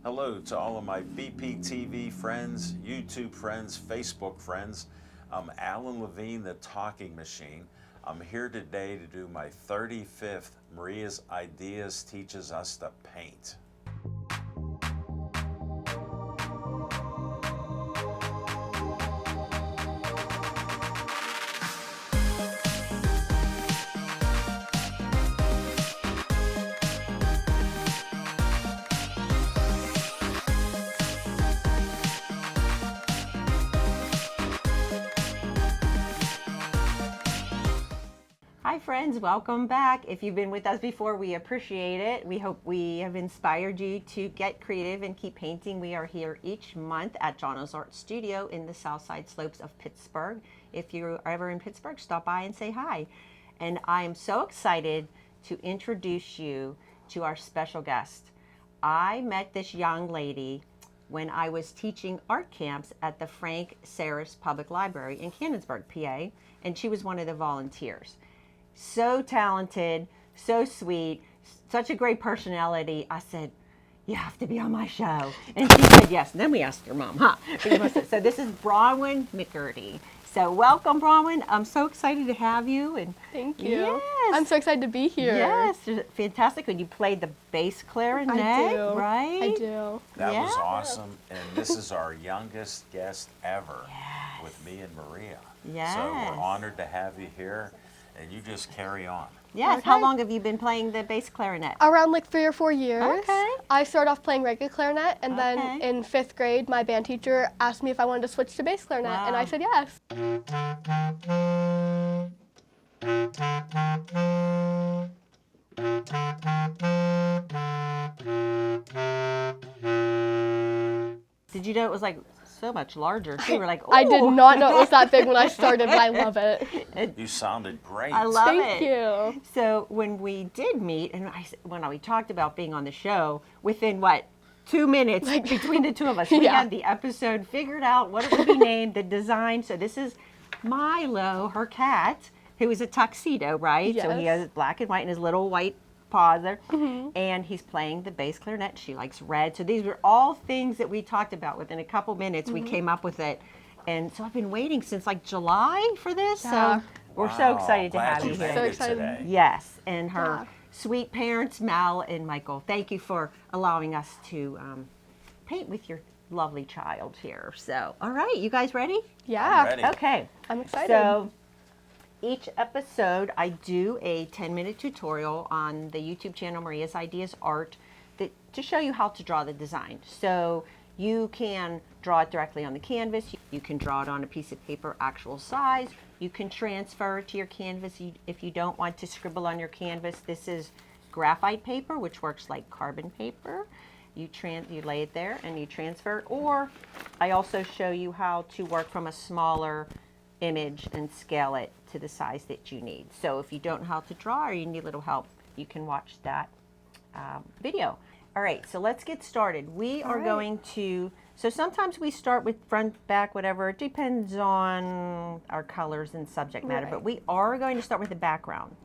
Hello to all of my BPTV friends, YouTube friends, Facebook friends. I'm Allen Levin, the Talking Machine. I'm here today to do my 35th Maria's Ideas Teaches Us to Paint. Hi friends, welcome back. If you've been with us before, we appreciate it. We hope we have inspired you to get creative and keep painting. We are here each month at Johno's Art Studio in the South Side Slopes of Pittsburgh. If you're ever in Pittsburgh, stop by and say hi. And I am so excited to introduce you to our special guest. I met this young lady when I was teaching art camps at the Frank Sarris Public Library in Canonsburg, PA, and she was one of the volunteers. So talented, so sweet, such a great personality. I said, you have to be on my show. And she said yes. And then we asked her mom, So this is Bronwyn McGurty. So welcome, Bronwyn. I'm so excited to have you. And thank you. Yes. I'm so excited to be here. Yes, fantastic. When you played the bass clarinet, I do. right? I do. That was awesome. And this is our youngest guest ever with me and Maria. Yes. So we're honored to have you here. And you just carry on. Yes. Okay. How long have you been playing the bass clarinet? Around like 3 or 4 years. Okay. I started off playing regular clarinet, and then in 5th grade, my band teacher asked me if I wanted to switch to bass clarinet, and I said yes. Did you know it was like so much larger? So you were like, ooh. I did not know it was that big when I started, but I love it. You sounded great. I love it. Thank you. So when we did meet, and when we talked about being on the show, within what, 2 minutes between the two of us, we had the episode figured out, what it would be named, the design. So this is Milo, her cat, who is a tuxedo, right? Yes. So he has black and white and his little white paws there. And he's playing the bass clarinet. She likes red. So these were all things that we talked about. Within a couple minutes, we came up with it. And so I've been waiting since like July for this. Yeah. So we're so excited to have you Glad here. So made it excited. today. Yes, and her Yeah. sweet parents, Mal and Michael. Thank you for allowing us to paint with your lovely child here. So, all right, you guys ready? Yeah. I'm ready. Okay. I'm excited. So, each episode, I do a 10-minute tutorial on the YouTube channel Maria's Ideas Art to show you how to draw the design. So, you can draw it directly on the canvas. You can draw it on a piece of paper actual size. You can transfer it to your canvas if you don't want to scribble on your canvas. This is graphite paper, which works like carbon paper. You lay it there and you transfer. Or I also show you how to work from a smaller image and scale it to the size that you need. So if you don't know how to draw or you need a little help, you can watch that video. All right, so let's get started. We are going to, so sometimes we start with front, back, whatever. It depends on our colors and subject matter, but we are going to start with the background.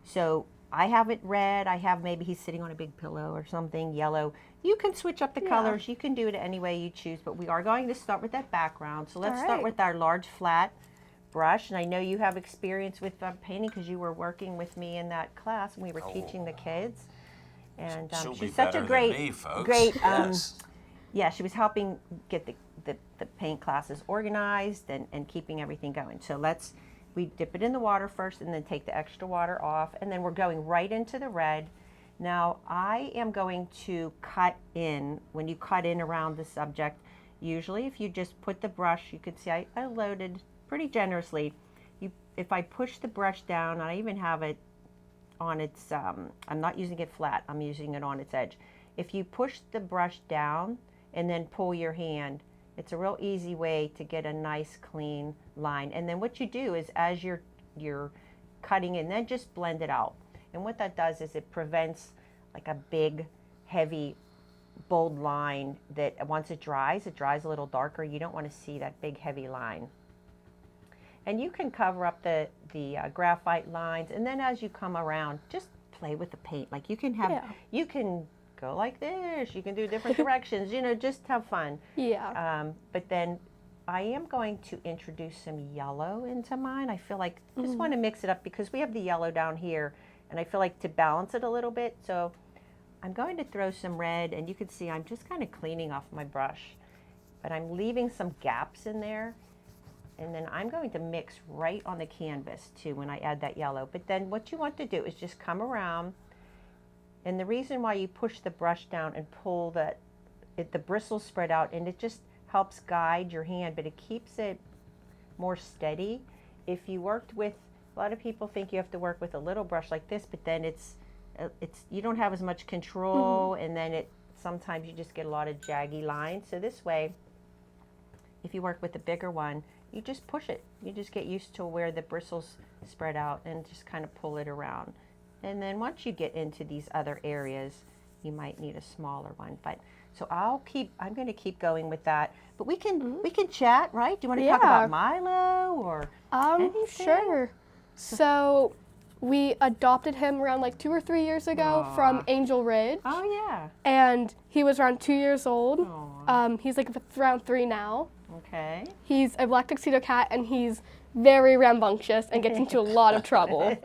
So I have it red. I have maybe he's sitting on a big pillow or something, yellow. You can switch up the colors. You can do it any way you choose, but we are going to start with that background. So let's start with our large flat brush. And I know you have experience with painting because you were working with me in that class and we were teaching the kids. And she's such a great, yeah, she was helping get the paint classes organized and keeping everything going. So we dip it in the water first and then take the extra water off. And then we're going right into the red. Now I am going to cut in. When you cut in around the subject, usually if you just put the brush, you can see I loaded pretty generously. If I push the brush down, I even have it on its, I'm not using it flat, I'm using it on its edge. If you push the brush down and then pull your hand, it's a real easy way to get a nice clean line. And then what you do is as you're cutting in, then just blend it out. And what that does is it prevents like a big, heavy, bold line that once it dries a little darker. You don't want to see that big, heavy line. And you can cover up the graphite lines, and then as you come around, just play with the paint. Like you can have, you can go like this. You can do different directions, you know, just have fun. Yeah. But then I am going to introduce some yellow into mine. I feel like I just want to mix it up because we have the yellow down here, and I feel like to balance it a little bit. So I'm going to throw some red, and you can see I'm just kind of cleaning off my brush, but I'm leaving some gaps in there. And then I'm going to mix right on the canvas too when I add that yellow. But then what you want to do is just come around, and the reason why you push the brush down and pull the bristles spread out, and it just helps guide your hand, but it keeps it more steady. If you worked with, a lot of people think you have to work with a little brush like this, but then it's you don't have as much control, and then sometimes you just get a lot of jaggy lines. So this way, if you work with a bigger one, you just push it. You just get used to where the bristles spread out and just kind of pull it around. And then once you get into these other areas, you might need a smaller one. But so I'm going to keep going with that. But we can chat, right? Do you want to talk about Milo or anything? Sure. So we adopted him around like 2 or 3 years ago from Angel Ridge. Oh yeah. And he was around 2 years old. He's like around 3 now. Okay. He's a black tuxedo cat, and he's very rambunctious and gets into a lot of trouble.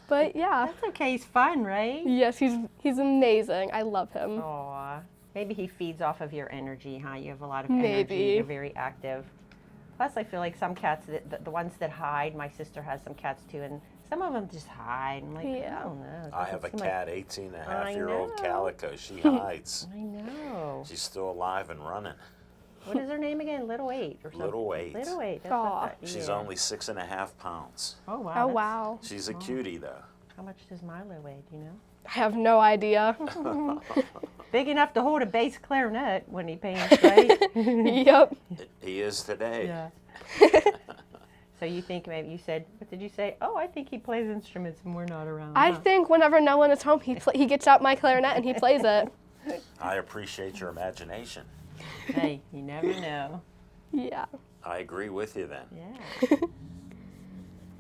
But yeah. That's okay. He's fun, right? Yes, he's amazing. I love him. Aw. Maybe he feeds off of your energy, huh? You have a lot of Maybe. energy. You're very active. Plus, I feel like some cats, the ones that hide, my sister has some cats too, and some of them just hide. I'm like, I don't know. I have a cat, 18-and-a-half-year-old know. Calico. She hides. I know. She's still alive and running. What is her name again? Little 8 or something? Little 8. Little 8. That's Aw. what that, She's yeah. only 6.5 pounds. Oh, wow. Oh, that's- wow. She's a cutie, though. How much does Milo weigh? Do you know? I have no idea. Big enough to hold a bass clarinet when he paints, right? Yep. He is today. Yeah. So you think maybe you said, what did you say? Oh, I think he plays instruments when we're not around. I huh? think whenever no one is home, he gets out my clarinet and he plays it. I appreciate your imagination. Hey, you never know. Yeah. I agree with you then. Yeah.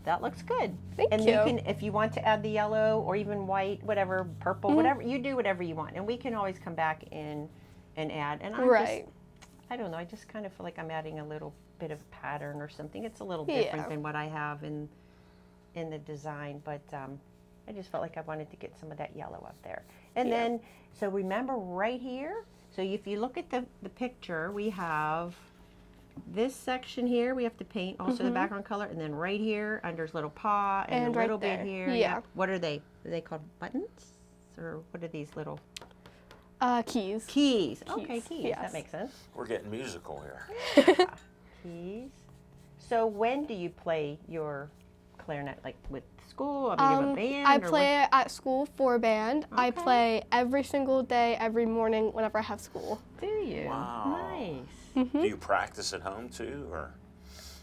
That looks good. Thank and you. can, if you want to add the yellow or even white, whatever, purple, whatever, you do whatever you want. And we can always come back in and add. And I don't know, I just kind of feel like I'm adding a little bit of pattern or something. It's a little different than what I have in the design, but I just felt like I wanted to get some of that yellow up there. And then, so remember right here, so if you look at the picture, we have this section here we have to paint also the background color, and then right here under his little paw and a little bit here. Yeah. What are they? Are they called buttons? Or what are these little? Keys. Keys. Okay, keys. Yes. That makes sense. We're getting musical here. Keys. So when do you play your clarinet? Like with school? I mean, you have a band? I or play at school for band. I Okay. play every single day, every morning whenever I have school. Do you? Wow. Nice. Do you practice at home too, or?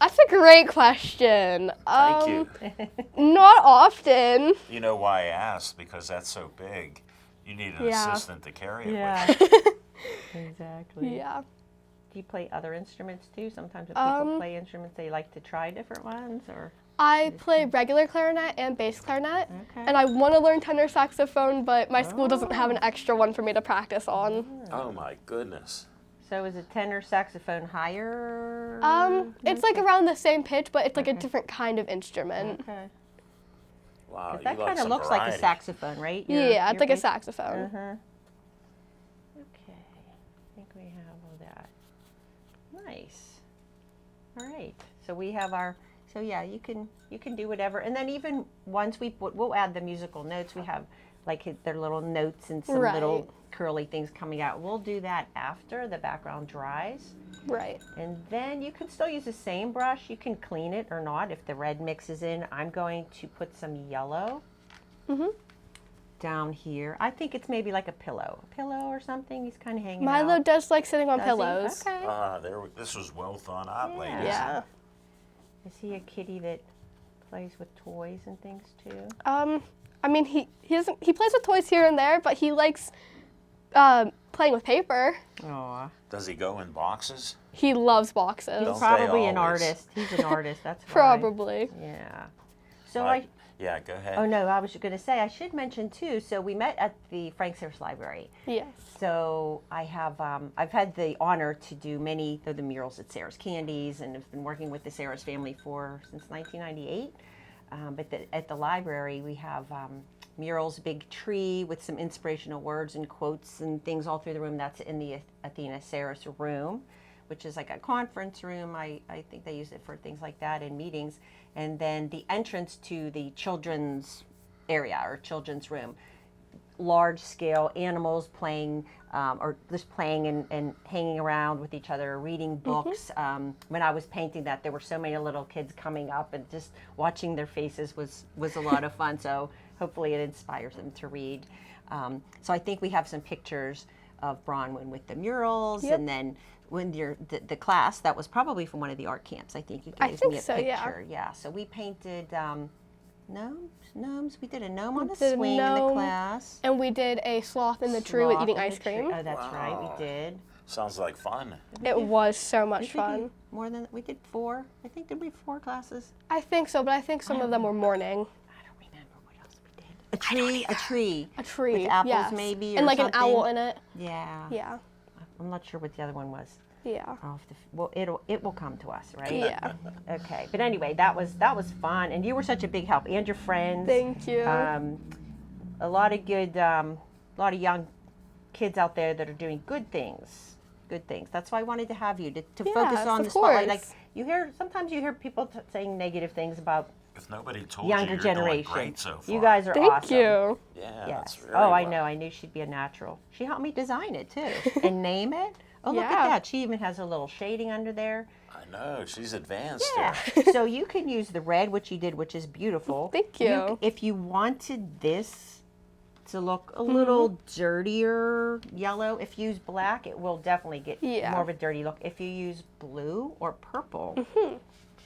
That's a great question. Thank you. Not often. You know why I asked? Because that's so big. You need an assistant to carry it Yeah. with you. Exactly. Yeah. Do you play other instruments too? Sometimes when people play instruments, they like to try different ones, or? I play regular clarinet and bass clarinet, Okay. and I want to learn tenor saxophone, but my school doesn't have an extra one for me to practice on. Oh my goodness. So is a tenor saxophone higher? It's like around the same pitch, but it's like a different kind of instrument. Okay. Wow, That you like kind of some looks like a variety. saxophone, right? Yeah, it's like a bass- saxophone. Uh-huh. Okay, I think we have all that. Nice. All right. So we have our. So yeah, you can do whatever, and then even once we'll add the musical notes. We have like their little notes and some little curly things coming out. We'll do that after the background dries. Right. And then you can still use the same brush. You can clean it or not if the red mixes in. I'm going to put some yellow down here. I think it's maybe like a pillow or something. He's kind of hanging Milo out. does like sitting on Does he? pillows. Okay. This was well thought out, ladies. Yeah. Is he a kitty that plays with toys and things too? I mean, he plays with toys here and there, but he likes playing with paper. Aw. Does he go in boxes? He loves boxes. Don't He's probably they an always? artist. He's an artist. That's why. Probably. Yeah. So Yeah, go ahead. Oh no, I was going to say, I should mention too, so we met at the Frank Sarris Library. Yes. So I have, I've had the honor to do many of the murals at Sarris Candies, and have been working with the Sarris family since 1998. But at the library, we have murals, a big tree with some inspirational words and quotes and things all through the room. That's in the Athena Sarris room, which is like a conference room. I think they use it for things like that and meetings. And then the entrance to the children's area or children's room, large scale animals playing or just playing and hanging around with each other, reading books. When I was painting that, there were so many little kids coming up, and just watching their faces was a lot of fun. So hopefully it inspires them to read. So I think we have some pictures of Bronwyn with the murals, and then when the class, that was probably from one of the art camps. I think you gave me a picture. Yeah. So we painted gnomes. We did a gnome on a swing in the class. And we did a sloth in the tree with eating ice cream. Oh, that's right, we did. Sounds like fun. It was so much fun. We did 4. I think, did we have 4 classes? I think so, but I think some of them were morning. I don't remember what else we did. A tree. A tree. With apples, yes. maybe, or and like something. an owl in it. Yeah. Yeah. I'm not sure what the other one was. Yeah. It will come to us, right? Yeah. Okay. But anyway, that was fun, and you were such a big help, and your friends. Thank you. A lot of good, a lot of young kids out there that are doing good things. Good things. That's why I wanted to have you to focus on the spotlight. Like sometimes you hear people saying negative things about If nobody told younger you, you're generation. doing great so far. You guys are awesome. Thank you. Yeah, Yes. that's very Oh, I well. know. I knew she'd be a natural. She helped me design it too and name it. Oh, look at Yeah. that. She even has a little shading under there. I know, she's advanced Yeah. here. So you can use the red, which you did, which is beautiful. Thank you. If you wanted this to look a little dirtier yellow, if you use black, it will definitely get more of a dirty look. If you use blue or purple,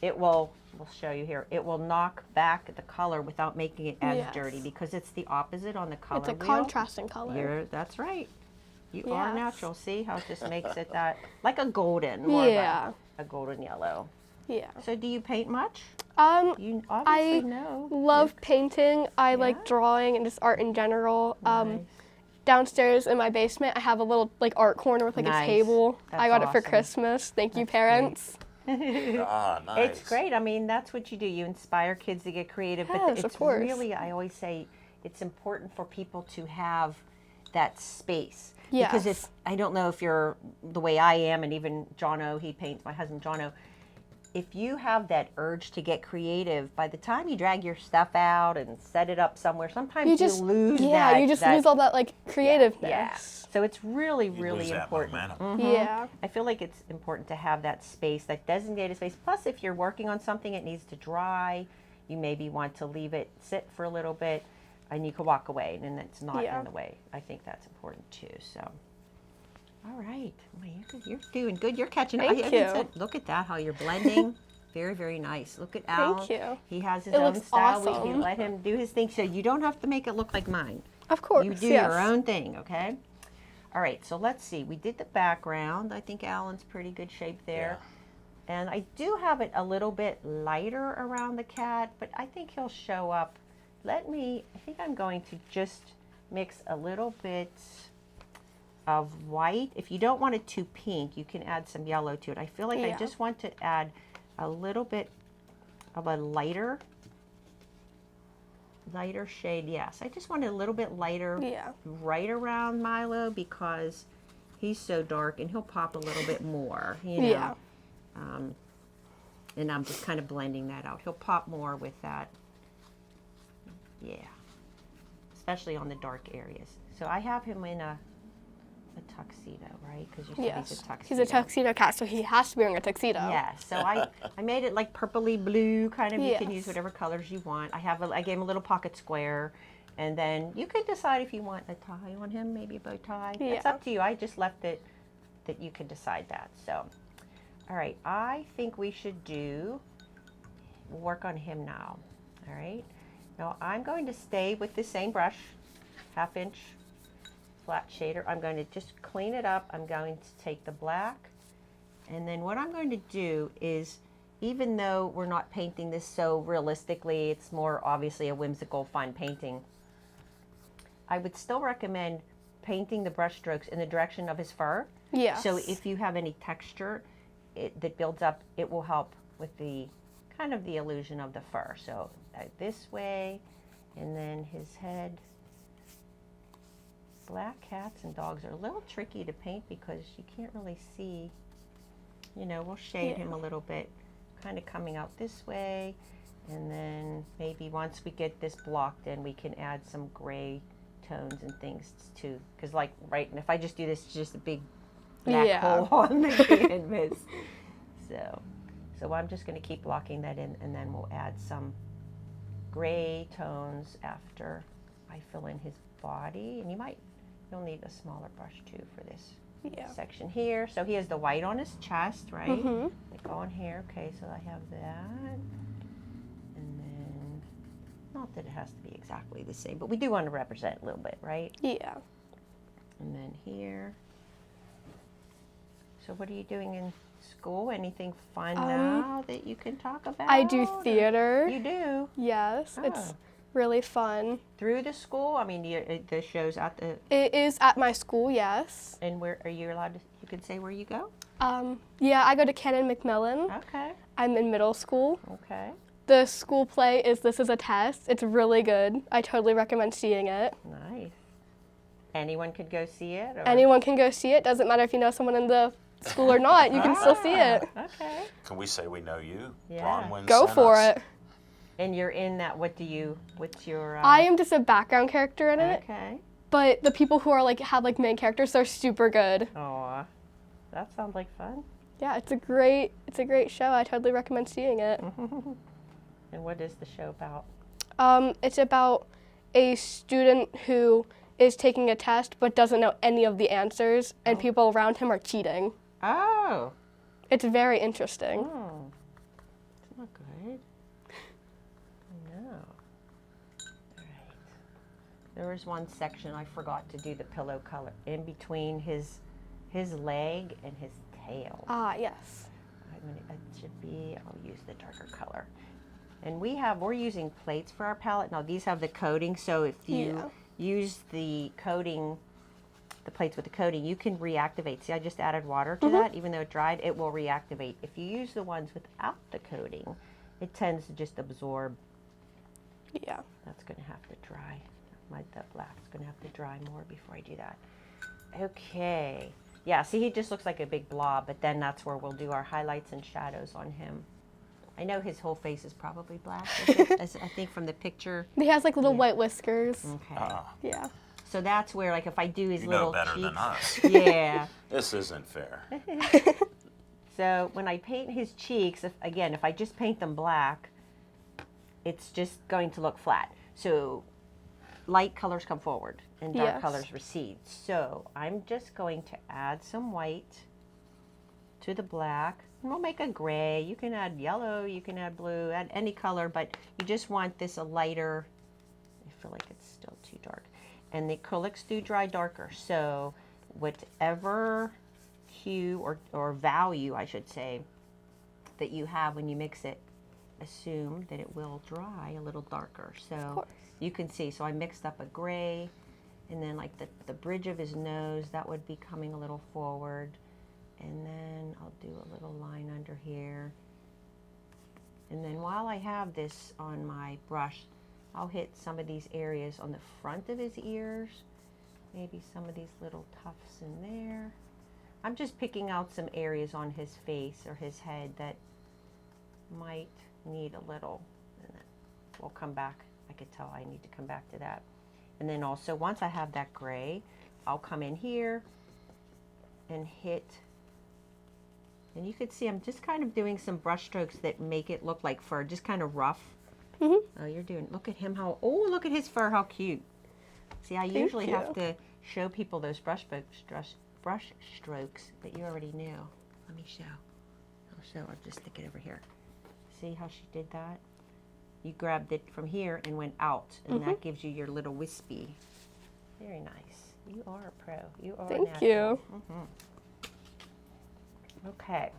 it will, we'll show you here, it will knock back the color without making it as dirty, because it's the opposite on the color It's a wheel. contrasting color. That's right. You are Yes. natural. See how it just makes it that, like a golden, more of a golden yellow. Yeah. So do you paint much? You I obviously know. love painting. I like drawing and just art in general. Downstairs in my basement, I have a little like art corner with like Nice. a table. That's I got it for awesome. Christmas. Thank you, That's parents. Ah, nice. It's great. I mean, that's what you do. You inspire kids to get creative. Yes, But of it's course. really, I always say, it's important for people to have that space. Yes. Because if, I don't know if you're the way I am, and even Johno, he paints, my husband Johno, if you have that urge to get creative, by the time you drag your stuff out and set it up somewhere, sometimes you lose that. Yeah, you just lose all that like creativeness. Yeah. So it's really, You really lose that important. momentum. Yeah. I feel like it's important to have that space, that designated space. Plus, if you're working on something, it needs to dry. You maybe want to leave it sit for a little bit, and you can walk away, and it's not in the way. I think that's important too. So, all right, well, you're doing good. You're catching it. Thank you. Look at that, how you're blending. Very, very nice. Look at Al. Thank you. He has his It own looks style. We awesome. can let him do his thing, so you don't have to make it look like mine. Of course. You do yes. your own thing, okay? All right, so let's see. We did the background. I think Alan's pretty good shape there. Yeah. And I do have it a little bit lighter around the cat, but I think he'll show up. I think I'm going to just mix a little bit of white. If you don't want it too pink, you can add some yellow to it. I feel like I just want to add a little bit of a lighter shade. Yes, I just wanted a little bit lighter right around Milo, because he's so dark and he'll pop a little bit more, you know. Yeah. And I'm just kind of blending that out. He'll pop more with that. Yeah. Especially on the dark areas. So I have him in a tuxedo, right? Because you said Yes. he's a tuxedo. He's a tuxedo cat, so he has to be wearing a tuxedo. Yeah, so I made it like purpley blue, kind of. You can Yes. use whatever colors you want. I gave him a little pocket square, and then you could decide if you want a tie on him, maybe a bow tie. It's Yeah. up to you. I just left it that you could decide that. So, all right, I think we should work on him now. All right. Now I'm going to stay with the same brush, 1/2 inch flat shader. I'm going to just clean it up. I'm going to take the black, and then what I'm going to do is even though we're not painting this so realistically, it's more obviously a whimsical, fun painting, I would still recommend painting the brush strokes in the direction of his fur. Yes. So if you have any texture that builds up, it will help with the kind of the illusion of the fur. So this way, and then his head. Black cats and dogs are a little tricky to paint because you can't really see. You know, we'll shade him a little bit, kind of coming out this way, and then maybe once we get this blocked in, we can add some gray tones and things too. Because like, right, and if I just do this, it's just a big black hole on the canvas. So I'm just going to keep blocking that in, and then we'll add some gray tones after I fill in his body. And you'll need a smaller brush too for this section here. So he has the white on his chest, right? Like on here. Okay, so I have that. And then, not that it has to be exactly the same, but we do want to represent a little bit, right? Yeah. And then here. So what are you doing in school? Anything fun now that you can talk about? I do theater. You do? Yes, it's really fun. Through the school? I mean, the show's at the... It is at my school, yes. And where are you allowed to... You can say where you go? Yeah, I go to Canonsburg. Okay. I'm in middle school. Okay. The school play is This Is a Test. It's really good. I totally recommend seeing it. Nice. Anyone could go see it? Or? Anyone can go see it. Doesn't matter if you know someone in the school or not. You can still see it. Okay. Can we say we know you? Yeah. Bronwyn Go sent for us. it. And you're in that, what's your... I am just a background character in it. Okay. But the people who are have main characters, they're super good. Aw, that sounds like fun. Yeah, it's a great show. I totally recommend seeing it. And what is the show about? It's about a student who is taking a test but doesn't know any of the answers, and people around him are cheating. Oh. It's very interesting. Oh. It's not good. No. All right. There was one section I forgot to do the pillow color in between his leg and his tail. Ah, yes. It should be, I'll use the darker color. And we're using plates for our palette. Now these have the coating, so if you use the coating, the plates with the coating, you can reactivate. See, I just added water to that. Even though it dried, it will reactivate. If you use the ones without the coating, it tends to just absorb. Yeah. That's going to have to dry. That black's going to have to dry more before I do that. Okay. Yeah, see, he just looks like a big blob, but then that's where we'll do our highlights and shadows on him. I know his whole face is probably black, as I think from the picture. He has little white whiskers. Okay. Yeah. So that's where, if I do his You little know better cheeks. than us. Yeah. This isn't fair. So when I paint his cheeks, if I just paint them black, it's just going to look flat. So light colors come forward and dark colors recede. So I'm just going to add some white to the black. And we'll make a gray. You can add yellow, you can add blue, add any color, but you just want this a lighter. I feel like it's still too dark. And the acrylics do dry darker. So whatever hue or value, I should say, that you have when you mix it, assume that it will dry a little darker. So you can see, so I mixed up a gray, and then the bridge of his nose, that would be coming a little forward. And then I'll do a little line under here. And then while I have this on my brush, I'll hit some of these areas on the front of his ears. Maybe some of these little tufts in there. I'm just picking out some areas on his face or his head that might need a little. And then we'll come back. I could tell I need to come back to that. And then also, once I have that gray, I'll come in here and hit. And you can see I'm just kind of doing some brush strokes that make it look like fur, just kind of rough. Oh, you're doing, look at him, look at his fur, how cute. See, I usually have to show people those brush strokes that you already knew. Let me show. I'll just stick it over here. See how she did that? You grabbed it from here and went out, and that gives you your little wispy. Very nice. You are a pro. You are Thank you. Okay.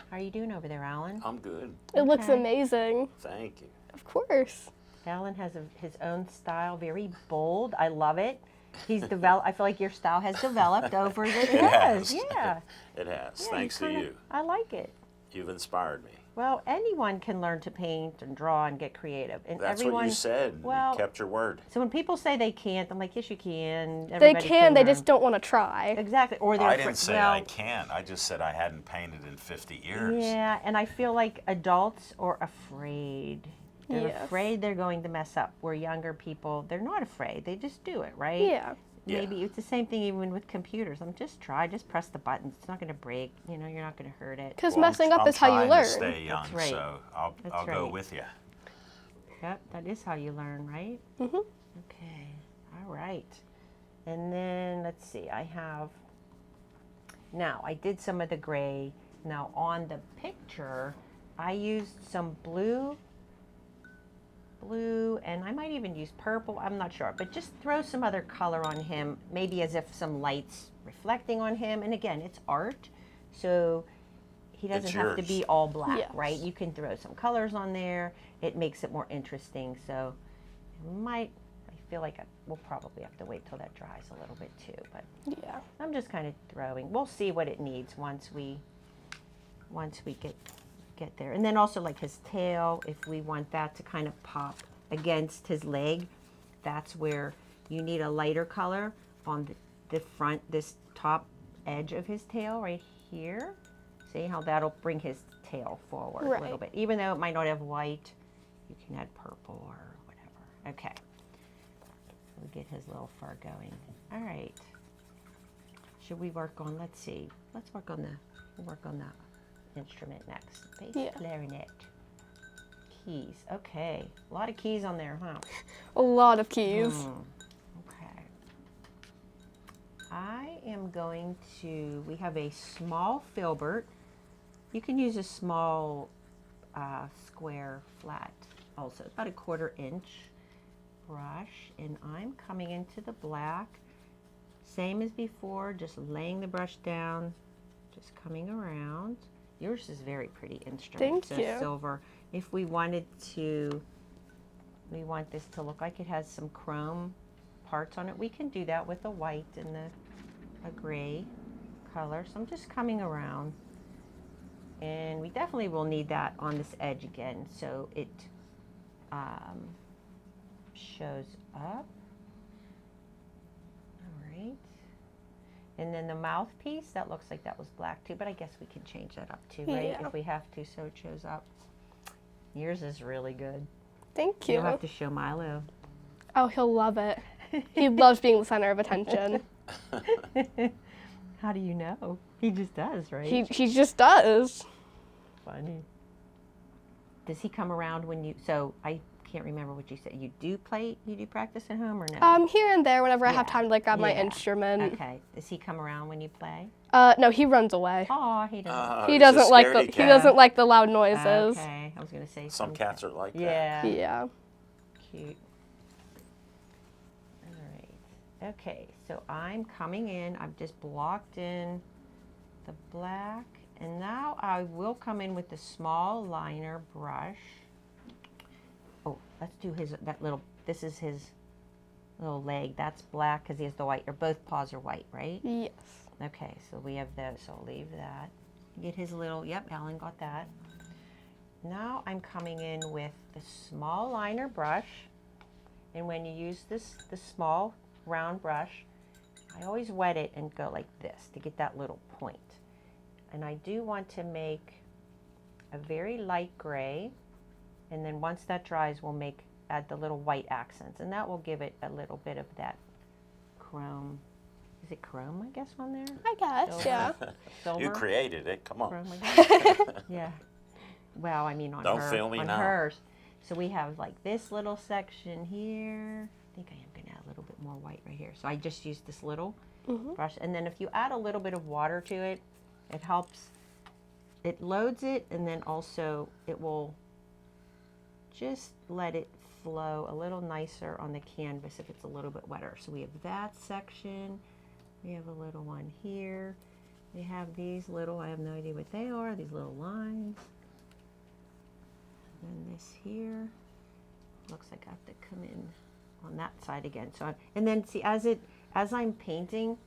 How are you doing over there, Alan? I'm good. It looks Okay. amazing. Thank you. Of course. Alan has his own style, very bold. I love it. He's developed. I feel like your style has developed over the years. It has. Yeah. It has. Yeah, Thanks to kinda- you. I like it. You've inspired me. Well, anyone can learn to paint and draw and get creative. And That's everyone, what you said. well, You kept your word. So when people say they can't, I'm like, yes, you can. They Everybody can, they learn. just don't want to try. Exactly. Or they're I afraid- didn't say well, I can't. I just said I hadn't painted in 50 years. Yeah, and I feel like adults are afraid. They're Yes. afraid they're going to mess up. Where younger people, they're not afraid. They just do it, right? Yeah. Yeah. Maybe it's the same thing even with computers. Just press the buttons. It's not going to break. You're not going to hurt it. Because Well, messing up I'm is how you trying learn. to stay young, That's right. so I'll That's go right. with you. Yep, that is how you learn, right? Mhm. Okay, all right. And then let's see, now I did some of the gray. Now on the picture, I used some blue, and I might even use purple, I'm not sure. But just throw some other color on him, maybe as if some light's reflecting on him. And again, it's art, so he doesn't It's have to yours. be all black, Yes. right? You can throw some colors on there. It makes it more interesting. So I feel like we'll probably have to wait till that dries a little bit too. But Yeah. I'm just kind of throwing. We'll see what it needs once we get there. And then also like his tail, if we want that to kind of pop against his leg, that's where you need a lighter color on the front, this top edge of his tail right here. See how that'll bring his tail forward a little Right. bit. Even though it might not have white, you can add purple or whatever. Okay. So we get his little fur going. All right. Should we work on, let's see. We'll work on the instrument next. Bass Yeah. clarinet. Keys. Okay. A lot of keys on there, huh? A lot of keys. Okay. I am going to, we have a small filbert. You can use a small square flat also, about a 1/4 inch brush. And I'm coming into the black. Same as before, just laying the brush down, just coming around. Yours is very pretty instrument. Thank you. Silver. If we wanted to, we want this to look like it has some chrome parts on it, we can do that with a white and a gray color. So I'm just coming around. And we definitely will need that on this edge again, so it shows up. All right. And then the mouthpiece, that looks like that was black too, but I guess we can change that up too, right? Yeah. If we have to, so it shows up. Yours is really good. Thank You'll you. have to show Milo. Oh, he'll love it. He loves being the center of attention. How do you know? He just does, right? He just does. Funny. Does he come around when you, so I can't remember what you said. You do practice at home or no? Here and there whenever I have Yeah. time to like grab my Yeah. instrument. Okay. Does he come around when you play? No, he runs away. Oh, he doesn't. He he's a doesn't like scaredy he cat. doesn't like the loud noises. Okay. I was going to say Some cats are like that. Yeah. Yeah. Cute. All right. Okay. So I'm coming in. I've just blocked in the black. And now I will come in with the small liner brush. Oh, let's do this is his little leg. That's black because he has the white, or both paws are white, right? Yes. Okay, so we have those, so I'll leave that. Get his little, yep, Alan got that. Now I'm coming in with the small liner brush. And when you use the small round brush, I always wet it and go like this to get that little point. And I do want to make a very light gray. And then once that dries, we'll add the little white accents. And that will give it a little bit of that chrome. Is it chrome, I guess, on there? I guess, Silver. yeah. Silver? You created it. Come on. Chrome, I guess? Yeah. Well, I mean on Don't her, fail me on now. hers. So we have like this little section here. I think I am going to add a little bit more white right here. So I just used this little brush. And then if you add a little bit of water to it, it helps. It loads it, and then also it will just let it flow a little nicer on the canvas if it's a little bit wetter. So we have that section. We have a little one here. you have these little, I have no idea what they are, these little lines. And then this here, looks like I have to come in on that side again. So, and then see, as I'm painting,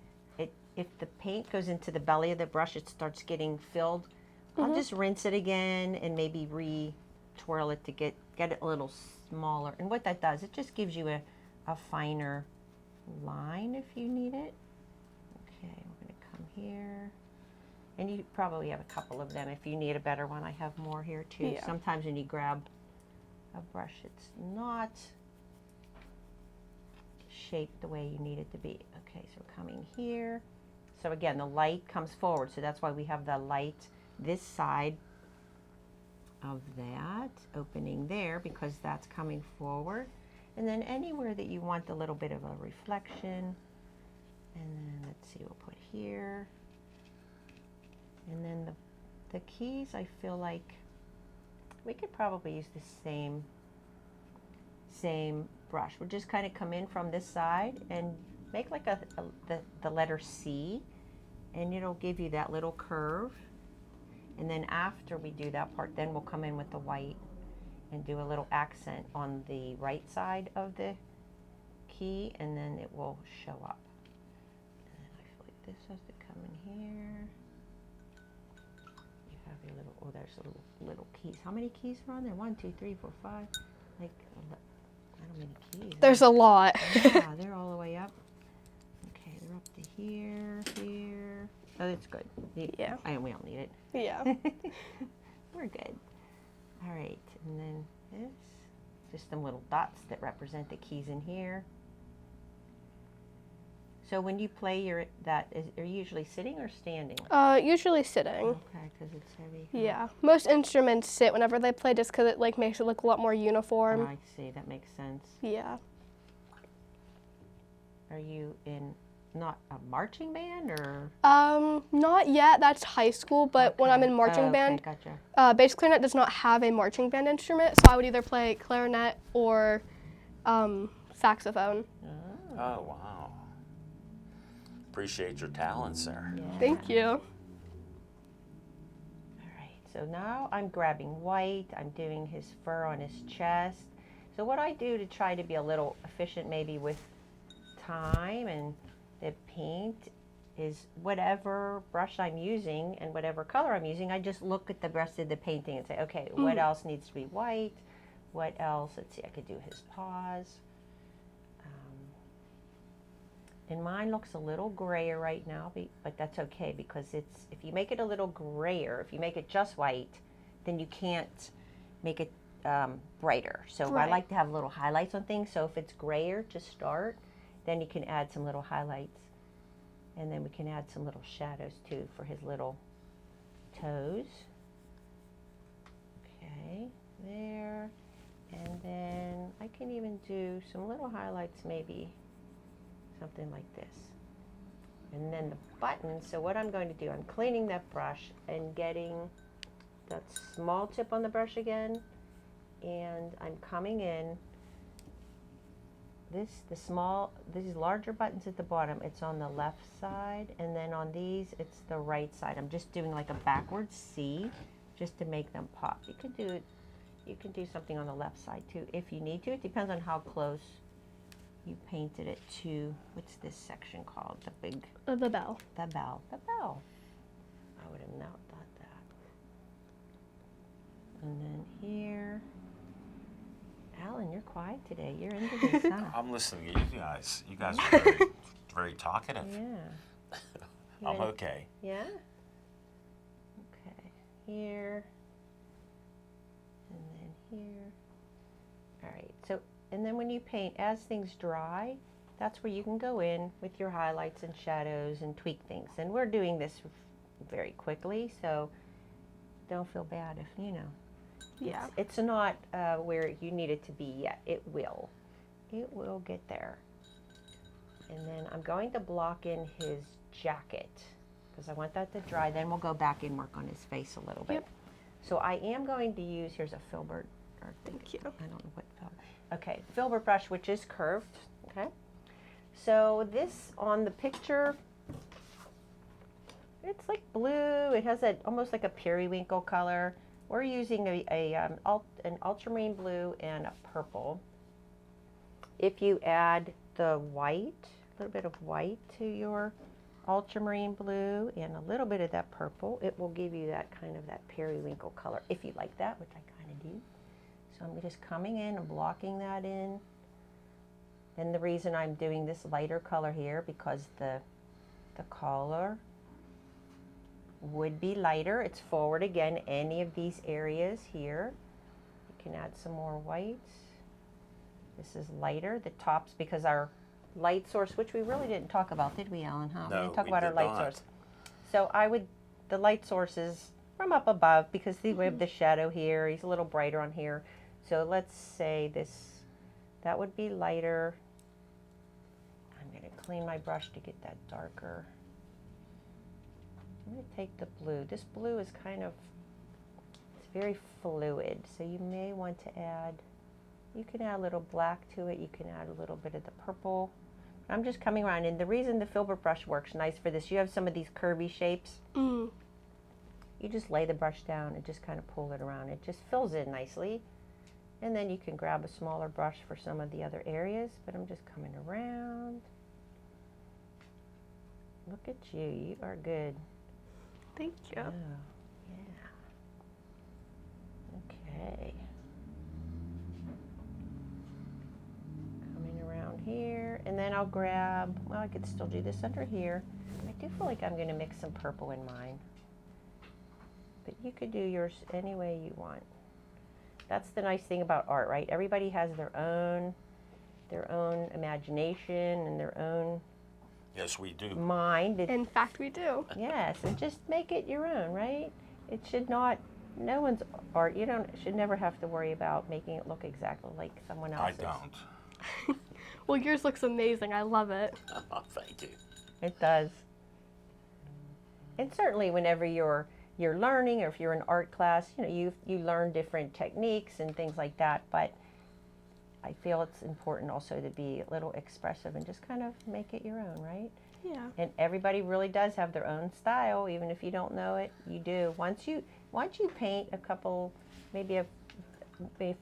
if the paint goes into the belly of the brush, it starts getting filled. I'll just rinse it again and maybe re-twirl it to get it a little smaller. And what that does, it just gives you a finer line if you need it. Okay, we're going to come here. And you probably have a couple of them. If you need a better one, I have more here too. Yeah. Sometimes when you grab a brush, it's not shaped the way you need it to be. Okay, so coming here. So again, the light comes forward, so that's why we have the light this side of that opening there, because that's coming forward. And then anywhere that you want a little bit of a reflection, and then let's see, we'll put here. And then the keys, I feel like we could probably use the same brush. We'll just kind of come in from this side and make like the letter C, and it'll give you that little curve. And then after we do that part, then we'll come in with the white and do a little accent on the right side of the key, and then it will show up. And then I feel like this has to come in here. You have your little, oh, there's little keys. How many keys are on there? 1, 2, 3, 4, 5. Like, I don't many keys. There's a lot. Yeah, they're all the way up. Okay, they're up to here, here. Oh, that's good. Yeah. And we don't need it. Yeah. We're good. All right, and then this, just some little dots that represent the keys in here. So when you play are you usually sitting or standing? Usually sitting. Okay, because it's heavy. Yeah. Most instruments sit whenever they play, just because it like makes it look a lot more uniform. I see, that makes sense. Yeah. Are you in not a marching band or? Not yet. That's high school, but when I'm in marching band, gotcha. bass clarinet does not have a marching band instrument, so I would either play clarinet or saxophone. Oh, wow. Appreciate your talents there. Yeah. Thank you. All right, so now I'm grabbing white. I'm doing his fur on his chest. So what I do to try to be a little efficient maybe with time and the paint is whatever brush I'm using and whatever color I'm using, I just look at the rest of the painting and say, okay, what else needs to be white? What else? Let's see, I could do his paws. And mine looks a little grayer right now, but that's okay, because if you make it a little grayer, if you make it just white, then you can't make it brighter. So Right. I like to have little highlights on things. So if it's grayer to start, then you can add some little highlights. And then we can add some little shadows too for his little toes. Okay, there. And then I can even do some little highlights, maybe something like this. And then the button, so what I'm going to do, I'm cleaning that brush and getting that small tip on the brush again, and I'm coming in. These larger buttons at the bottom, it's on the left side, and then on these, it's the right side. I'm just doing like a backwards C, just to make them pop. You can do something on the left side too, if you need to. It depends on how close you painted it to, what's this section called? The big, The bell. the bell. I would have not thought that. And then here. Alan, you're quiet today. You're into this, huh? I'm listening to you guys. You guys are very, very talkative. Yeah. I'm okay. Yeah? Okay. Here. And then here. All right. So, and then when you paint, as things dry, that's where you can go in with your highlights and shadows and tweak things. And we're doing this very quickly, so don't feel bad if, Yeah. It's not where you need it to be yet. It will. It will get there. And then I'm going to block in his jacket because I want that to dry. Then we'll go back and work on his face a little bit. Yep. So I am going to use, here's a filbert. Thank you. I don't know what filbert. Okay, filbert brush, which is curved. Okay. So this on the picture, It's like blue. It has almost like a periwinkle color. We're using an ultramarine blue and a purple. If you add the white, a little bit of white to your ultramarine blue and a little bit of that purple, it will give you that kind of that periwinkle color, if you like that, which I kind of do. So I'm just coming in and blocking that in. And the reason I'm doing this lighter color here, because the collar would be lighter. It's forward again, any of these areas here. You can add some more whites. This is lighter, the tops, because our light source, which we really didn't talk about, did we, Alan? Huh? No, We didn't talk we about our did light not. source. So the light source is from up above, because we have the shadow here. He's a little brighter on here. So let's say that would be lighter. I'm going to clean my brush to get that darker. I'm going to take the blue. This blue is it's very fluid, so you may want to you can add a little black to it. You can add a little bit of the purple. I'm just coming around, and the reason the filbert brush works nice for this, you have some of these curvy shapes. You just lay the brush down and just kind of pull it around. It just fills in nicely. And then you can grab a smaller brush for some of the other areas, but I'm just coming around. Look at you, you are good. Thank you. Oh, yeah. Okay. Coming around here, and then I'll grab, well, I could still do this under here. I do feel like I'm going to mix some purple in mine. But you could do yours any way you want. That's the nice thing about art, right? Everybody has their own imagination and their own Yes, we do. mind. In fact, we do. Yes, and just make it your own, right? It should not, no one's art, should never have to worry about making it look exactly like someone I else's. don't. Well, yours looks amazing. I love it. Thank you. It does. And certainly whenever you're learning, or if you're in art class, you learn different techniques and things like that, but I feel it's important also to be a little expressive and just kind of make it your own, right? Yeah. And everybody really does have their own style, even if you don't know it, you do. Once you paint a couple, maybe a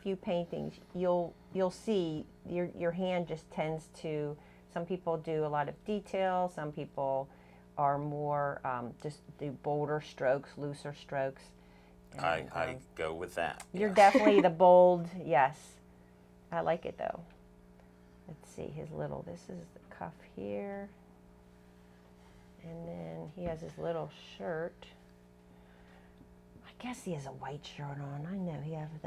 few paintings, you'll see your hand just tends to, some people do a lot of detail, some people are more just do bolder strokes, looser strokes. And, I go with that. You're yeah. definitely the bold, yes. I like it though. Let's see, this is the cuff here. And then he has his little shirt. I guess he has a white shirt on. I know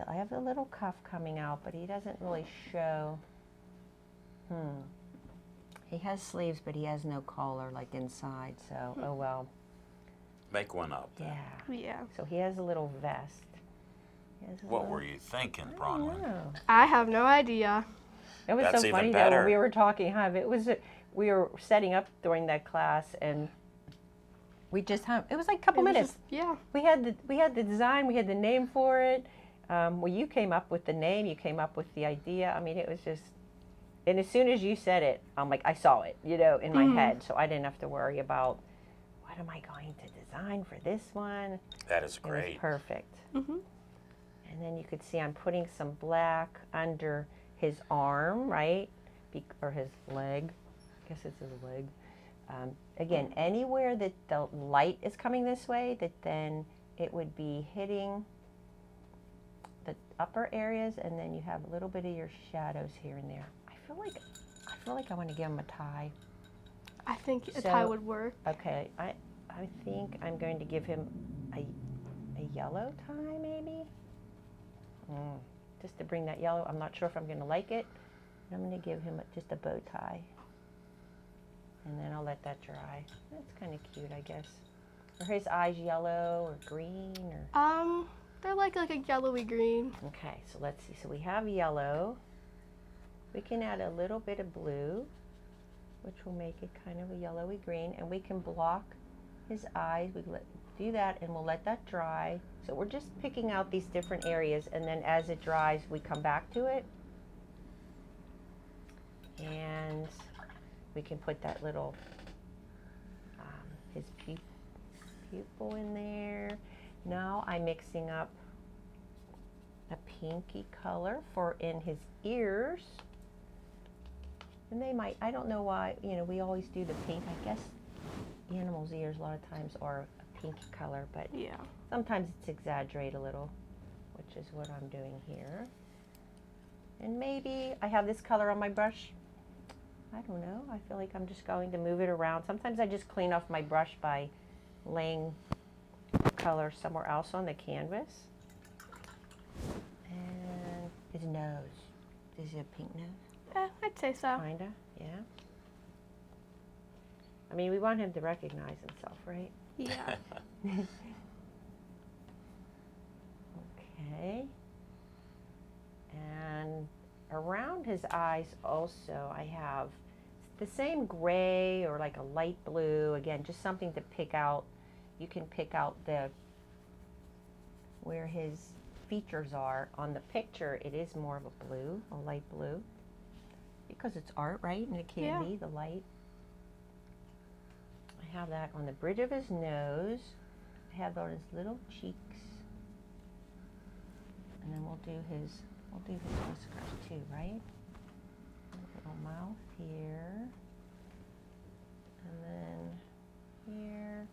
I have the little cuff coming out, but he doesn't really show. He has sleeves, but he has no collar like inside, so oh well. Make one up. Yeah. Yeah. So he has a little vest. What were you thinking, I Bronwyn? don't know. I have no idea. It was That's so even funny though better. when we were talking, we were setting up during that class, and we just it was like a couple minutes. Yeah. We had the design, we had the name for it. Well, you came up with the name, you came up with the idea. I mean, it was just, and as soon as you said it, I'm like, I saw it, in my head, so I didn't have to worry about what am I going to design for this one. That is It was great. perfect. Mhm. And then you could see I'm putting some black under his arm, right? Or his leg. I guess it's his leg. Again, anywhere that the light is coming this way, that then it would be hitting the upper areas, and then you have a little bit of your shadows here and there. I feel like I want to give him a tie. I think a So- tie would work. Okay, I think I'm going to give him a yellow tie, maybe? Just to bring that yellow. I'm not sure if I'm going to like it. I'm going to give him just a bow tie. And then I'll let that dry. That's kind of cute, I guess. Are his eyes yellow or green? Or They're like a yellowy green. Okay, so let's see. So we have yellow. We can add a little bit of blue, which will make it kind of a yellowy green. And we can block his eyes. We do that, and we'll let that dry. So we're just picking out these different areas, and then as it dries, we come back to it. And we can put that little, his pupil in there. Now I'm mixing up a pinky color for in his ears. And they might, I don't know why, you know, we always do the pink. I guess animals' ears a lot of times are a pinky color, but Yeah. sometimes it's exaggerated a little, which is what I'm doing here. And maybe I have this color on my brush. I don't know. I feel like I'm just going to move it around. Sometimes I just clean off my brush by laying color somewhere else on the canvas. And his nose. Does he have a pink nose? I'd say so. Kinda, yeah. I mean, we want him to recognize himself, right? Yeah. Okay. And around his eyes also I have the same gray or like a light blue. Again, just something to pick out. You can pick out where his features are. On the picture, it is more of a blue, a light blue. Because it's art, right? And it can be the light. I have that on the bridge of his nose. I have on his little cheeks. And then we'll do his whiskers too, right? A little mouth here. And then here.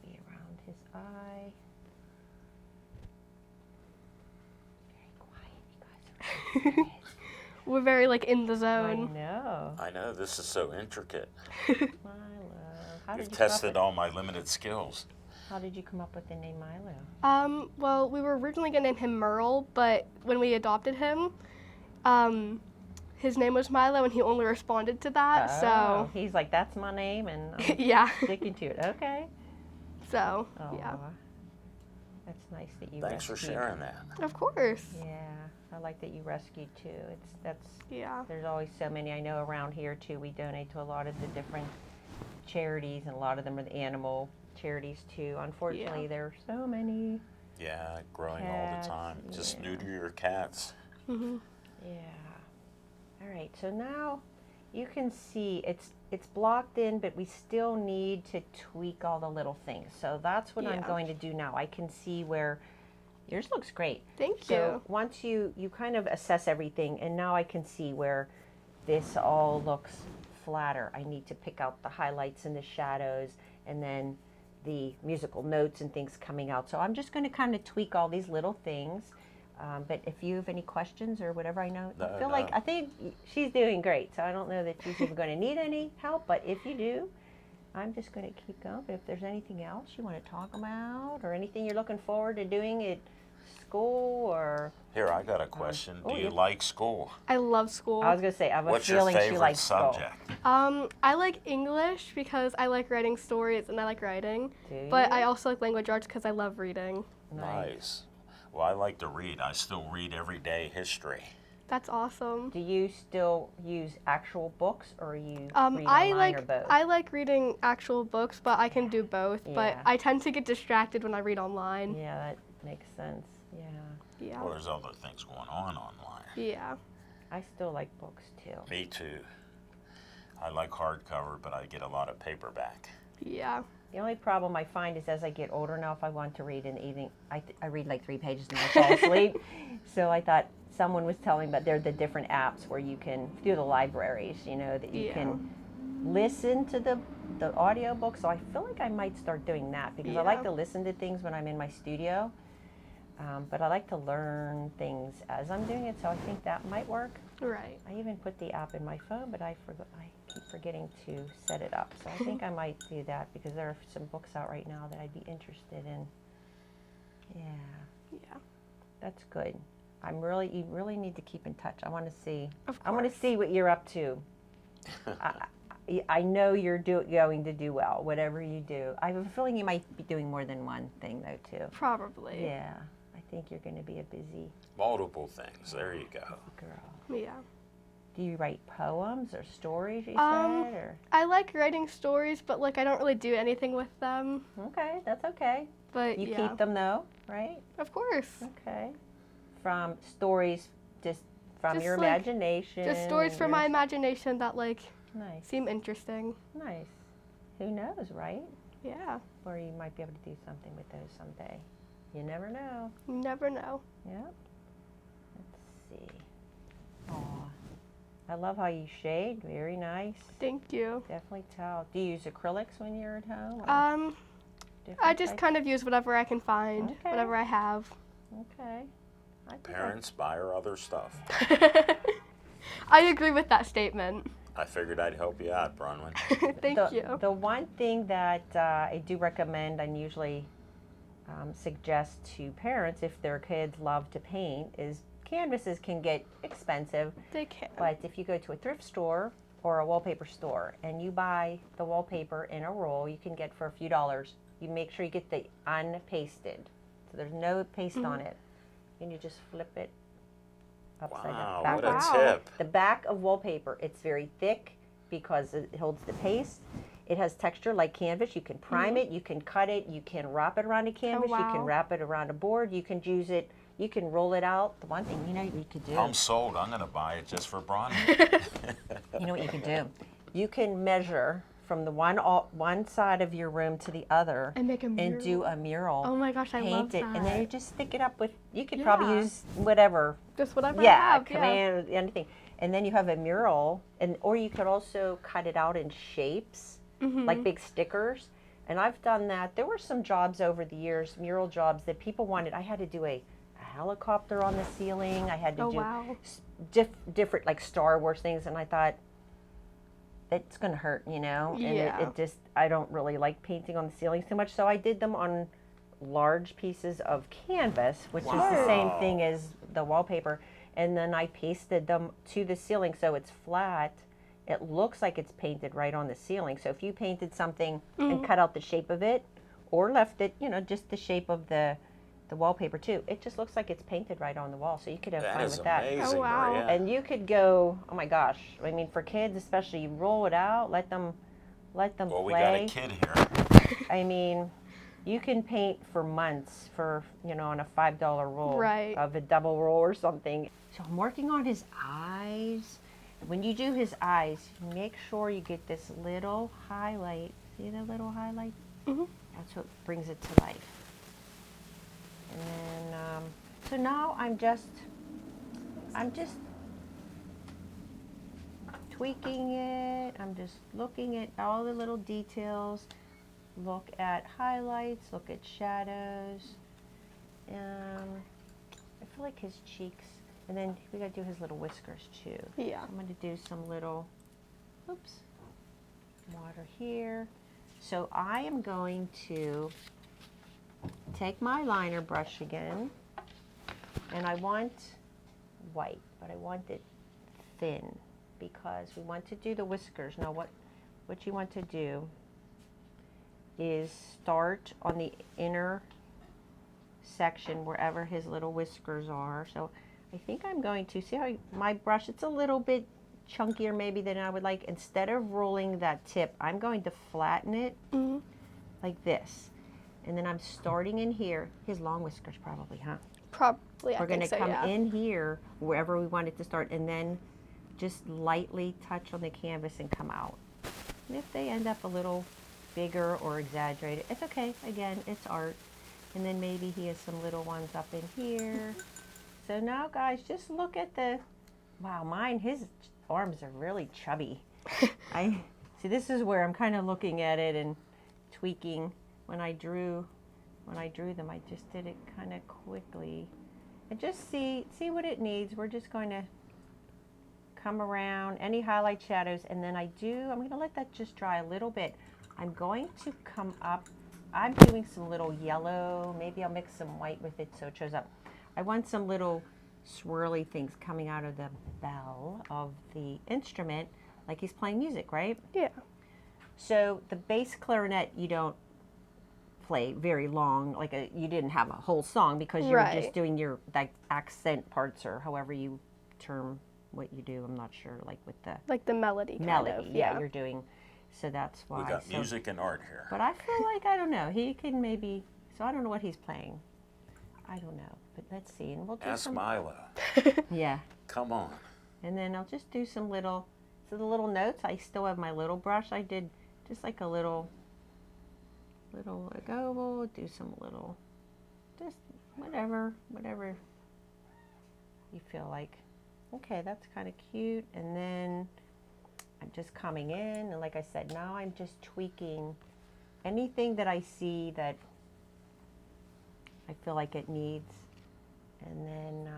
Maybe around his eye. Very quiet, you guys are We're very like in the I zone. know. I know, this is so intricate. Milo. How You've did you come up tested with- all my limited skills. How did you come up with the name Milo? Well, we were originally gonna name him Merle, but when we adopted him, his name was Milo, and he only responded to that. Oh, So he's like, that's my name, and I'm yeah. sticking to it. Okay. So Oh, yeah, that's nice that you. Thanks for rescued. sharing that. of course. Yeah, I like that you rescued too. That's. Yeah. There's always so many. I know around here too. We donate to a lot of the different charities, and a lot of them are the animal charities too. Unfortunately, there are so many. Yeah, growing all Cats, the time. Just yeah. neuter your cats. Mhm. Yeah. All right. So now you can see it's blocked in, but we still need to tweak all the little things. So that's what I'm Yeah. going to do now. I can see where yours looks great. Thank So you. once you kind of assess everything, and now I can see where this all looks flatter. I need to pick out the highlights and the shadows, and then the musical notes and things coming out. So I'm just going to kind of tweak all these little things. But if you have any questions or whatever, I feel like I think she's doing great. So I don't know that she's even going to need any help. But if you do, I'm just going to keep going. But if there's anything else you want to talk about, or anything you're looking forward to doing at school, or Here, I got a question. oh, Do you yeah. like school? I love school. I was going to say, I have a What's your feeling she favorite likes school. subject? I like English because I like writing stories and I like writing. Do But you? I also like language arts because I love reading. Nice. Well, I like to read. I still read every day history. That's awesome. Do you still use actual books, or you read I online, or both? like reading actual books, but I can do both. But Yeah. I tend to get distracted when I read online. Yeah, that makes sense. Yeah. Yeah. Well, there's other things going on online. Yeah. I still like books too. Me too. I like hardcover, but I get a lot of paperback. Yeah. The only problem I find is as I get older now, if I want to read in the evening, I read like 3 pages and I fall asleep. So I thought someone was telling me, but there are the different apps where you can, through the libraries, you know, that you Yeah. can listen to the audio book. So I feel like I might start doing that because I like Yeah. to listen to things when I'm in my studio. But I like to learn things as I'm doing it, so I think that might work. Right. I even put the app in my phone, but I keep forgetting to set it up. So I think I might do that because there are some books out right now that I'd be interested in. Yeah, Yeah. that's good. You really need to keep in touch. I want to see. Of I want to course. see what you're up to. I know you're going to do well, whatever you do. I have a feeling you might be doing more than one thing though too. Probably. Yeah, I think you're going to be a busy Multiple things. There you go. girl. Yeah. Do you write poems or stories, you Um, said? Or? I like writing stories, but like I don't really do anything with them. Okay, that's okay. But You yeah. keep them though, right? Of course. Okay. From stories, just from Just your like- imagination. Just stories and from my your- imagination that like Nice, seem interesting. nice. Who knows, right? Yeah. Or you might be able to do something with those someday. You never know. You never know. Yep. Let's see. Aw. I love how you shade. Very nice. Thank you. Definitely tell. Do you use acrylics when you're at home? or I different just types? kind of use whatever I can find, Okay. whatever I have. Okay. I think Parents, buy her other stuff. I agree with that statement. I figured I'd help you out, Bronwyn. Thank you. The one thing that I do recommend and usually suggest to parents if their kids love to paint is canvases can get expensive, They can. but if you go to a thrift store or a wallpaper store and you buy the wallpaper in a roll, you can get for a few dollars. You make sure you get the unpasted, so there's no paste on it, and you just flip it upside Wow, down. what a Wow. tip. The back of wallpaper, it's very thick because it holds the paste. It has texture like canvas. You can prime it, you can cut it, you can wrap it around a canvas, you can wow. wrap it around a board, you can use it, you can roll it out. The one thing you could do, I'm sold. I'm going to buy it just for Bronwyn. you know what you can do? You can measure from the one side of your room to the other And make a mural. and do a mural. Oh my gosh, I love paint it, that. and then you just stick it up with, you could probably Yeah. use whatever. Just whatever I Yeah, have. command, anything. And then you have a mural, or you could also cut it out in shapes, like big stickers. And I've done that. There were some jobs over the years, mural jobs, that people wanted. I had to do a helicopter on the ceiling. I had to Oh, do wow. different, like Star Wars things. And I thought, it's going to hurt, you know? And Yeah. it just, I don't really like painting on the ceilings too much. So I did them on large pieces of canvas, which is the same Wow. thing as the wallpaper. And then I pasted them to the ceiling so it's flat. It looks like it's painted right on the ceiling. So if you painted something and cut out the shape of it, or left it, you know, just the shape of the wallpaper too, it just looks like it's painted right on the wall. So you could have That fun is with that. amazing, Oh, wow. Maria. And you could go, oh my gosh, I mean, for kids especially, you roll it out, let them Well, we play. got a kid here. I mean, you can paint for months for, you know, on a $5 roll Right. of a double roll or something. So I'm working on his eyes. When you do his eyes, make sure you get this little highlight. See the little highlight? Mhm. That's what brings it to life. And then, so now I'm just tweaking it. I'm just looking at all the little details. Look at highlights, look at shadows. I feel like his cheeks, and then we gotta do his little whiskers too. Yeah. I'm gonna do some little, oops, water here. So I am going to take my liner brush again, and I want white, but I want it thin because we want to do the whiskers. Now what you want to do is start on the inner section wherever his little whiskers are. So I think I'm going to, see how my brush, it's a little bit chunkier maybe than I would like. Instead of rolling that tip, I'm going to flatten it like this. And then I'm starting in here, his long whiskers probably, huh? Probably, I We're going think to so, come yeah. in here wherever we want it to start, and then just lightly touch on the canvas and come out. And if they end up a little bigger or exaggerated, it's okay. Again, it's art. And then maybe he has some little ones up in here. So now, guys, just look at the, wow, his arms are really chubby. See, this is where I'm kind of looking at it and tweaking. When I drew them, I just did it kind of quickly. And just see what it needs. We're just going to come around any highlight shadows, and then I'm going to let that just dry a little bit. I'm going to come up, I'm doing some little yellow, maybe I'll mix some white with it so it shows up. I want some little swirly things coming out of the bell of the instrument, like he's playing music, right? Yeah. So the bass clarinet, you don't play very long, you didn't have a whole song because you're just Right. doing your like accent parts or however you term what you do. I'm not sure, like with the Like the melody, kind melody, of, yeah, you're doing. So that's why. We got So- music and art here. But I feel like, I don't know, he can maybe, so I don't know what he's playing. I don't know, but let's see, and we'll do Ask some. Milo. Yeah, Come on. and then I'll just do some little, so the little notes, I still have my little brush. I did just like a little little like oval, do some little, just whatever you feel like. Okay, that's kind of cute. And then I'm just coming in, and like I said, now I'm just tweaking anything that I see that I feel like it needs. And then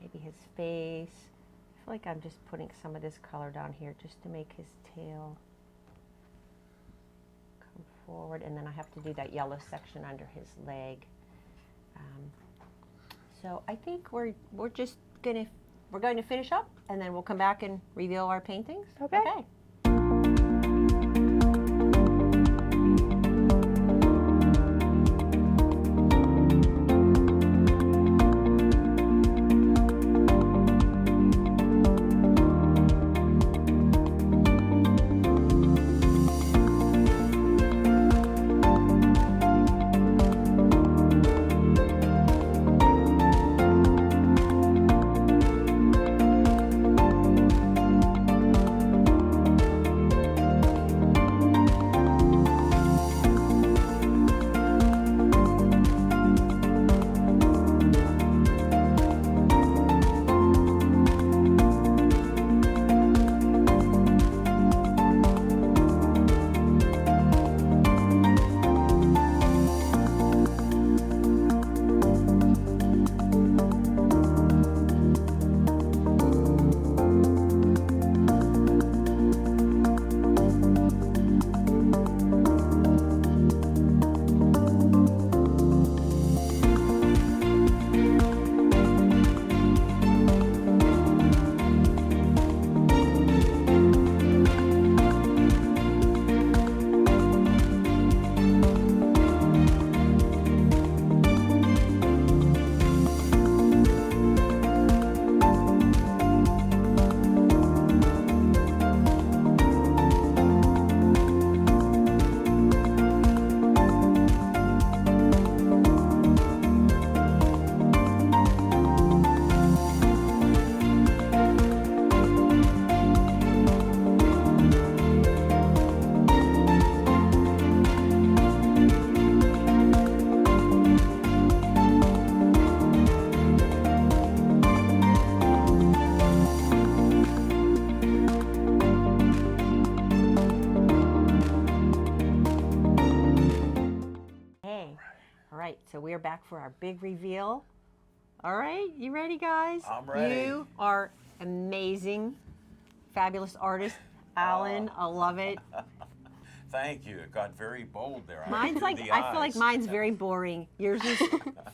maybe his face. I feel like I'm just putting some of this color down here just to make his tail come forward. And then I have to do that yellow section under his leg. So I think we're just going to finish up, and then we'll come back and reveal our paintings. Okay. So we are back for our big reveal. All right, you ready, guys? I'm ready. You are amazing, fabulous artist, Allen. I love it. Thank you. It got very bold there. Mine's like, I feel like mine's very boring. Yours is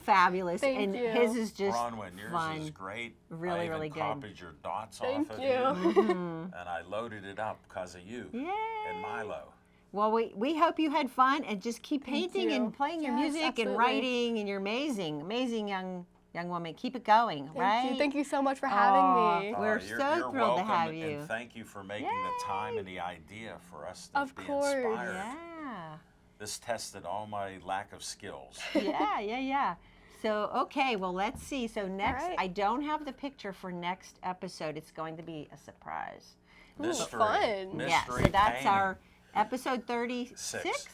fabulous, Thank and you. his is just Bronwyn, yours fun. is great. Really, I even really good. copied your dots Thank off of you. and I loaded it up because of you Yay! and Milo. Well, we hope you had fun, and just keep painting you. and playing your Yes, music absolutely. and writing, and you're amazing young woman. Keep it going, right? Thank you. Thank you so much for Aw. having me. We're You're so thrilled to welcome, have you. And thank you for making the time and the idea for us to Of be course. inspired. Yeah. This tested all my lack of skills. Yeah. So, okay, well, let's see. So next, right. I don't have the picture for next episode. It's going to be a surprise. Mystery. fun. Mystery Yeah, so that's painting. our episode 36. Six.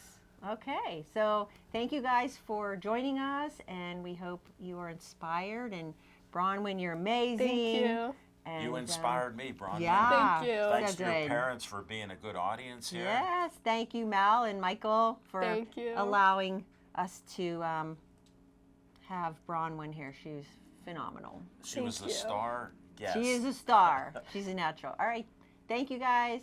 Okay, so thank you guys for joining us, and we hope you are inspired. And Bronwyn, you're amazing. Thank you. And, You inspired me, Bronwyn. Yeah. Thank you. Thanks So to your good. parents for being a good audience here. Yes, thank you, Mal and Michael, for Thank you. allowing us to have Bronwyn here. She's phenomenal. She was Thank the you. star guest. She is a star. She's a natural. All right, thank you guys.